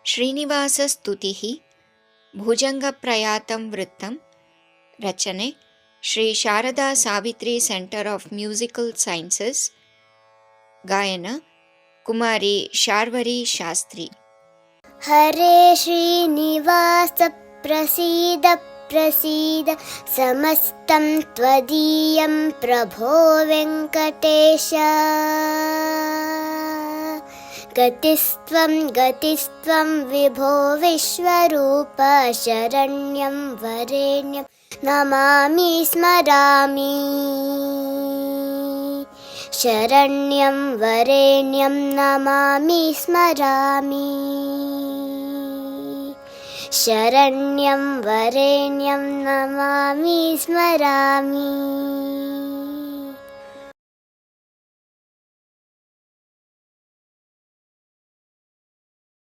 ಶ್ರೀನಿವಾಸಸ್ತುತಿಃ ಭುಜಂಗಪ್ರಯಾತಂ ವೃತ್ತಂ. ರಚನೆ Shri Sharada Savitri centre of musical sciences. ಗಾಯನ ಕುಮಾರಿ ಶಾರ್ವರಿ ಶಾಸ್ತ್ರಿ. ಹರೇ ಶ್ರೀನಿವಾಸ ಪ್ರಸೀದ ಪ್ರಸೀದ ಸಮಸ್ತಂ ತ್ವದೀಯಂ ಪ್ರಭೋ ವೆಂಕಟೇಶ. ಗತಿಸ್ತ್ವಂ ವಿಭೋ ವಿಶ್ವರೂಪ ಶರಣ್ಯಂ ವರೇಣ್ಯಂ ನಮಾಮಿ ಸ್ಮರಾಮಿ. ಶರಣ್ಯಂ ವರೇಣ್ಯಂ ನಮಾಮಿ ಸ್ಮರಾಮಿ. ಶರಣ್ಯಂ ವರೇಣ್ಯಂ ನಮಾಮಿ ಸ್ಮರಾಮಿ.